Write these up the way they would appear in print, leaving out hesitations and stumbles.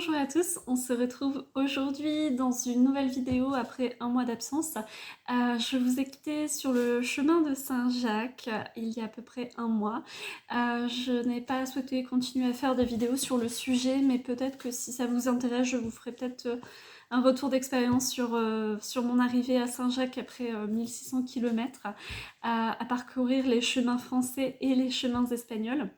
Bonjour à tous, on se retrouve aujourd'hui dans une nouvelle vidéo après un mois d'absence. Je vous ai quitté sur le chemin de Saint-Jacques il y a à peu près un mois. Je n'ai pas souhaité continuer à faire des vidéos sur le sujet, mais peut-être que si ça vous intéresse, je vous ferai peut-être un retour d'expérience sur mon arrivée à Saint-Jacques après 1600 km à parcourir les chemins français et les chemins espagnols.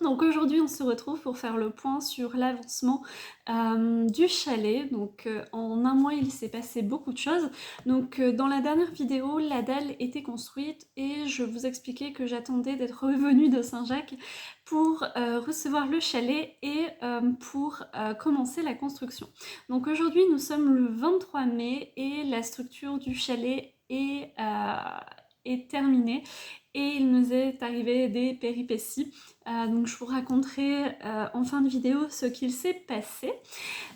Donc aujourd'hui on se retrouve pour faire le point sur l'avancement du chalet. Donc en un mois il s'est passé beaucoup de choses. Donc dans la dernière vidéo la dalle était construite et je vous expliquais que j'attendais d'être revenue de Saint-Jacques pour recevoir le chalet et pour commencer la construction. Donc aujourd'hui nous sommes le 23 mai et la structure du chalet est terminée et il nous est arrivé des péripéties. Donc je vous raconterai en fin de vidéo ce qu'il s'est passé.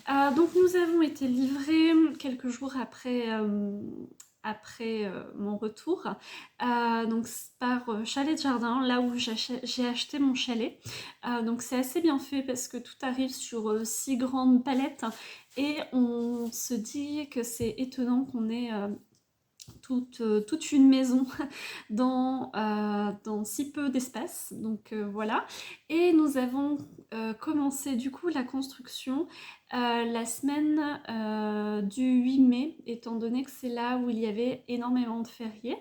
Donc nous avons été livrés quelques jours après mon retour, donc par Chalet de Jardin, là où j'ai acheté mon chalet. Donc c'est assez bien fait parce que tout arrive sur 6 grandes palettes et on se dit que c'est étonnant qu'on ait toute une maison dans si peu d'espace, donc voilà. Et nous avons commencé du coup la construction la semaine du 8 mai, étant donné que c'est là où il y avait énormément de fériés.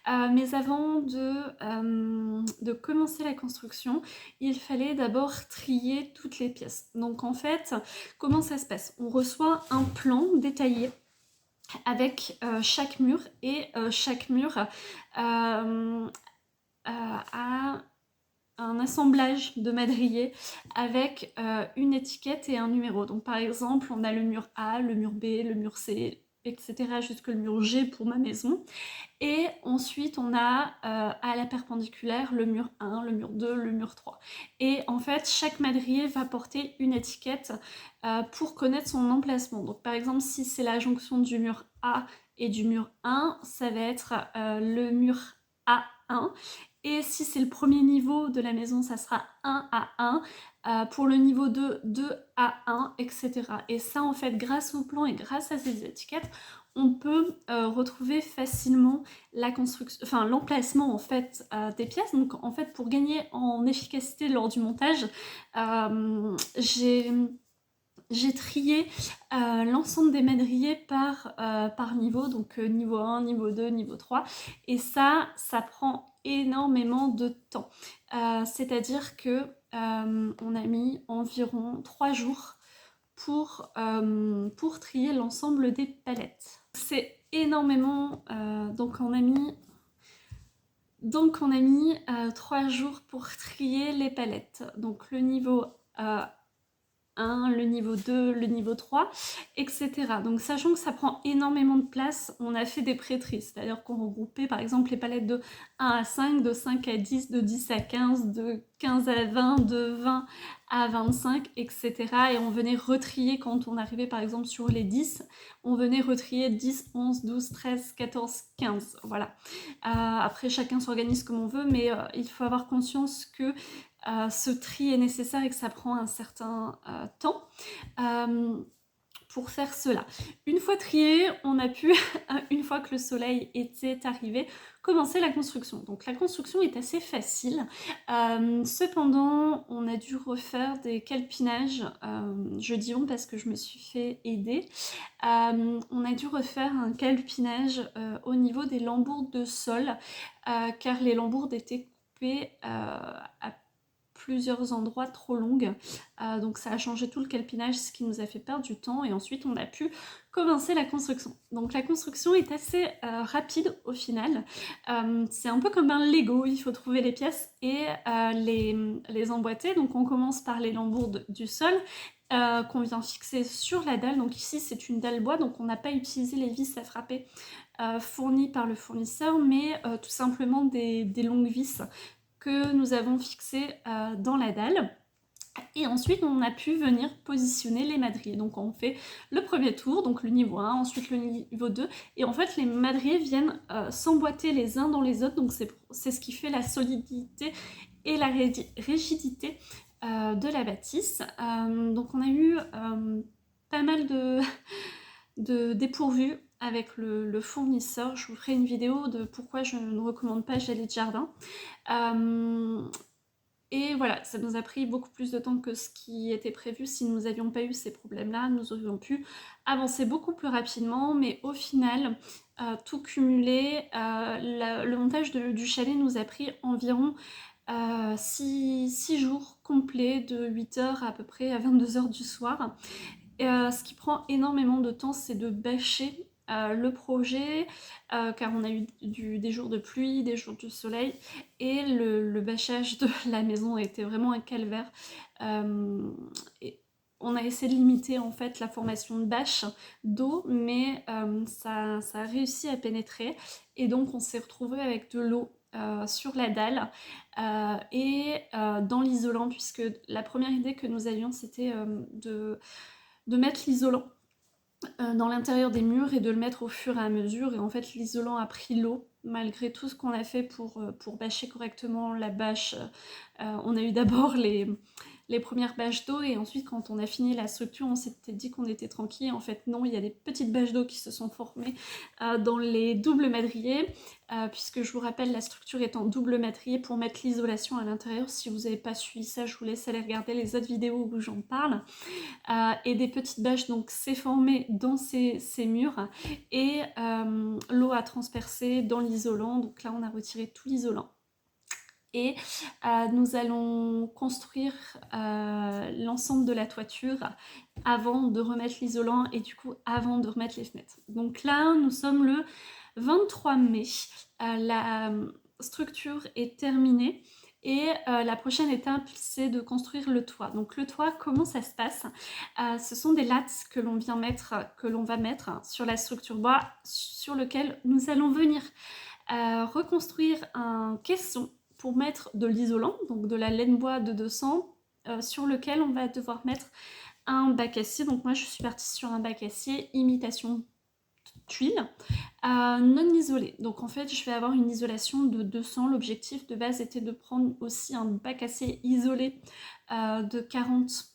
Mais avant de commencer la construction, il fallait d'abord trier toutes les pièces. Donc en fait, comment ça se passe? On reçoit un plan détaillé avec chaque mur et chaque mur a un assemblage de madriers avec une étiquette et un numéro. Donc par exemple on a le mur A, le mur B, le mur C, etc. jusque le mur G pour ma maison. Et ensuite on a à la perpendiculaire le mur 1, le mur 2, le mur 3. Et en fait chaque madrier va porter une étiquette pour connaître son emplacement. Donc par exemple si c'est la jonction du mur A et du mur 1, ça va être le mur A1. Et si c'est le premier niveau de la maison, ça sera 1 à 1. Pour le niveau 2, 2 à 1, etc. Et ça, en fait, grâce au plan et grâce à ces étiquettes, on peut retrouver facilement la construction, enfin l'emplacement en fait des pièces. Donc en fait, pour gagner en efficacité lors du montage, j'ai trié l'ensemble des madriers par niveau, donc niveau 1, niveau 2, niveau 3, et ça prend énormément de temps. C'est-à-dire que on a mis environ 3 jours pour trier l'ensemble des palettes. C'est énormément, donc on a mis 3 jours pour trier les palettes. Donc le niveau 1, le niveau 2, le niveau 3, etc. Donc sachant que ça prend énormément de place, on a fait des pré-tris, c'est-à-dire qu'on regroupait par exemple les palettes de 1 à 5, de 5 à 10, de 10 à 15, de 15 à 20, de 20 à 25, etc. Et on venait retrier quand on arrivait par exemple sur les 10, on venait retrier 10, 11, 12, 13, 14, 15, voilà. Après chacun s'organise comme on veut, mais il faut avoir conscience que ce tri est nécessaire et que ça prend un certain temps pour faire cela. Une fois trié, on a pu, une fois que le soleil était arrivé, commencer la construction. Donc la construction est assez facile. Cependant, on a dû refaire des calpinages. Je dis on parce que je me suis fait aider. On a dû refaire un calpinage au niveau des lambourdes de sol, car les lambourdes étaient coupées à plusieurs endroits trop longues, donc ça a changé tout le calpinage, ce qui nous a fait perdre du temps, et ensuite on a pu commencer la construction. Donc la construction est assez rapide au final, c'est un peu comme un Lego, il faut trouver les pièces et les emboîter. Donc on commence par les lambourdes du sol qu'on vient fixer sur la dalle. Donc ici c'est une dalle bois, donc on n'a pas utilisé les vis à frapper fournies par le fournisseur, mais tout simplement des longues vis que nous avons fixé dans la dalle. Et ensuite on a pu venir positionner les madriers. Donc on fait le premier tour, donc le niveau 1, ensuite le niveau 2, et en fait les madriers viennent s'emboîter les uns dans les autres, donc c'est ce qui fait la solidité et la rigidité de la bâtisse. Donc on a eu pas mal de dépourvus avec le fournisseur. Je vous ferai une vidéo de pourquoi je ne recommande pas Jalid Jardin. Et voilà, ça nous a pris beaucoup plus de temps que ce qui était prévu. Si nous n'avions pas eu ces problèmes-là, nous aurions pu avancer beaucoup plus rapidement. Mais au final, tout cumulé, le montage du chalet nous a pris environ 6 jours complets de 8h à peu près à 22h du soir. Ce qui prend énormément de temps, c'est de bâcher le projet, car on a eu des jours de pluie, des jours de soleil, et le bâchage de la maison était vraiment un calvaire. Et on a essayé de limiter en fait la formation de bâche d'eau, mais ça a réussi à pénétrer, et donc on s'est retrouvé avec de l'eau sur la dalle et dans l'isolant, puisque la première idée que nous avions, c'était de mettre l'isolant dans l'intérieur des murs et de le mettre au fur et à mesure. Et en fait, l'isolant a pris l'eau malgré tout ce qu'on a fait pour bâcher correctement la bâche. On a eu d'abord les premières bâches d'eau, et ensuite quand on a fini la structure, on s'était dit qu'on était tranquille. En fait non, il y a des petites bâches d'eau qui se sont formées dans les doubles madriers, puisque je vous rappelle, la structure est en double madrier pour mettre l'isolation à l'intérieur. Si vous n'avez pas suivi ça, je vous laisse aller regarder les autres vidéos où j'en parle. Et des petites bâches donc s'est formée dans ces murs, et l'eau a transpercé dans l'isolant. Donc là on a retiré tout l'isolant, et nous allons construire l'ensemble de la toiture avant de remettre l'isolant, et du coup avant de remettre les fenêtres. Donc là nous sommes le 23 mai, la structure est terminée, et la prochaine étape, c'est de construire le toit. Donc le toit, comment ça se passe? Ce sont des lattes que l'on va mettre sur la structure bois, sur lequel nous allons venir reconstruire un caisson pour mettre de l'isolant, donc de la laine bois de 200, sur lequel on va devoir mettre un bac acier. Donc moi je suis partie sur un bac acier imitation tuile, non isolé. Donc en fait je vais avoir une isolation de 200. L'objectif de base était de prendre aussi un bac acier isolé de 40,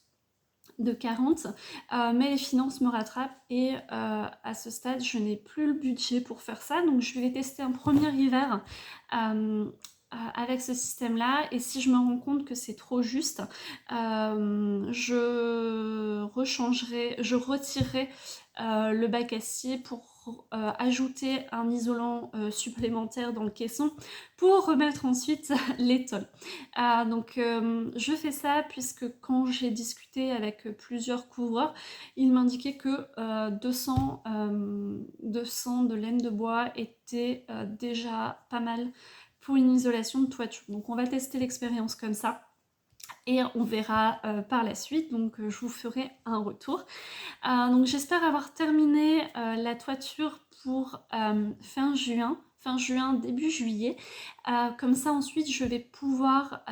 mais les finances me rattrapent, et à ce stade je n'ai plus le budget pour faire ça. Donc je vais tester un premier hiver avec ce système là, et si je me rends compte que c'est trop juste, je retirerai le bac acier pour ajouter un isolant supplémentaire dans le caisson pour remettre ensuite les tôles. Donc je fais ça puisque quand j'ai discuté avec plusieurs couvreurs, ils m'indiquaient que 200 de laine de bois était déjà pas mal pour une isolation de toiture. Donc on va tester l'expérience comme ça, et on verra par la suite. Donc je vous ferai un retour. Donc j'espère avoir terminé la toiture pour fin juin, début juillet. Comme ça ensuite je vais pouvoir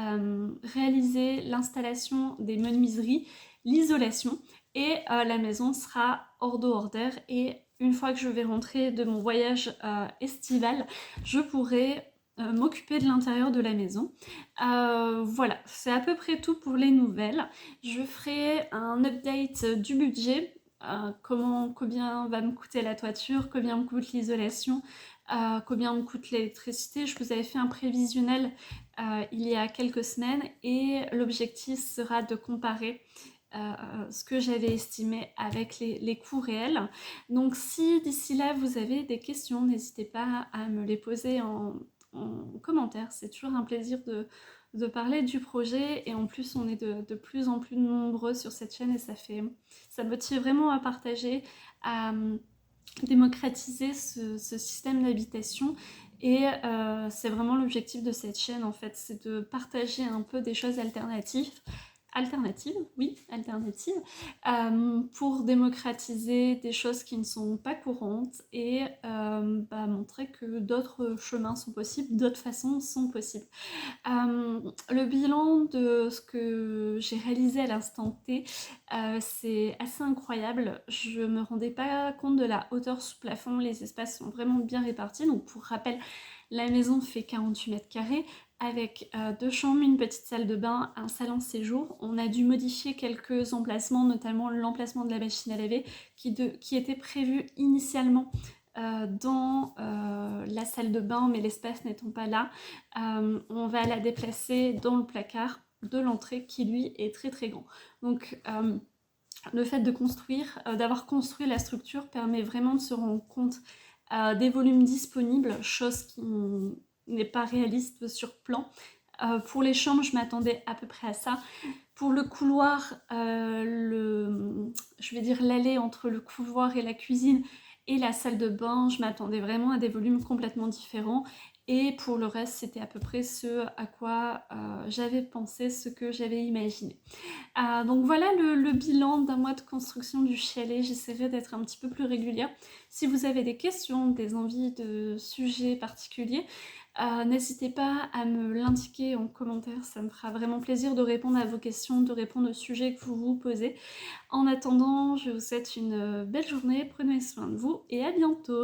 réaliser l'installation des menuiseries, l'isolation, et la maison sera hors d'eau hors d'air. Et une fois que je vais rentrer de mon voyage estival, je pourrai m'occuper de l'intérieur de la maison. Voilà, c'est à peu près tout pour les nouvelles. Je ferai un update du budget, combien va me coûter la toiture, combien me coûte l'isolation, combien me coûte l'électricité. Je vous avais fait un prévisionnel il y a quelques semaines, et l'objectif sera de comparer ce que j'avais estimé avec les coûts réels. Donc si d'ici là vous avez des questions, n'hésitez pas à me les poser en commentaire. C'est toujours un plaisir de parler du projet, et en plus on est de plus en plus nombreux sur cette chaîne, et ça motive vraiment à partager, à démocratiser ce système d'habitation. Et c'est vraiment l'objectif de cette chaîne en fait, c'est de partager un peu des choses alternatives, pour démocratiser des choses qui ne sont pas courantes, et montrer que d'autres chemins sont possibles, d'autres façons sont possibles. Le bilan de ce que j'ai réalisé à l'instant T, c'est assez incroyable. Je me rendais pas compte de la hauteur sous plafond, les espaces sont vraiment bien répartis. Donc pour rappel, la maison fait 48 mètres carrés, avec 2 chambres, une petite salle de bain, un salon séjour. On a dû modifier quelques emplacements, notamment l'emplacement de la machine à laver qui était prévu initialement dans la salle de bain, mais l'espace n'étant pas là, on va la déplacer dans le placard de l'entrée qui lui est très très grand. Donc le fait de construire, d'avoir construit la structure permet vraiment de se rendre compte des volumes disponibles, chose qui n'est pas réaliste sur plan. Pour les chambres, je m'attendais à peu près à ça. Pour le couloir, je vais dire l'allée entre le couloir et la cuisine et la salle de bain, je m'attendais vraiment à des volumes complètement différents. Et pour le reste, c'était à peu près ce à quoi j'avais pensé, ce que j'avais imaginé. Donc voilà le bilan d'un mois de construction du chalet. J'essaierai d'être un petit peu plus régulière. Si vous avez des questions, des envies de sujets particuliers, n'hésitez pas à me l'indiquer en commentaire. Ça me fera vraiment plaisir de répondre à vos questions, de répondre aux sujets que vous vous posez. En attendant, je vous souhaite une belle journée, prenez soin de vous et à bientôt.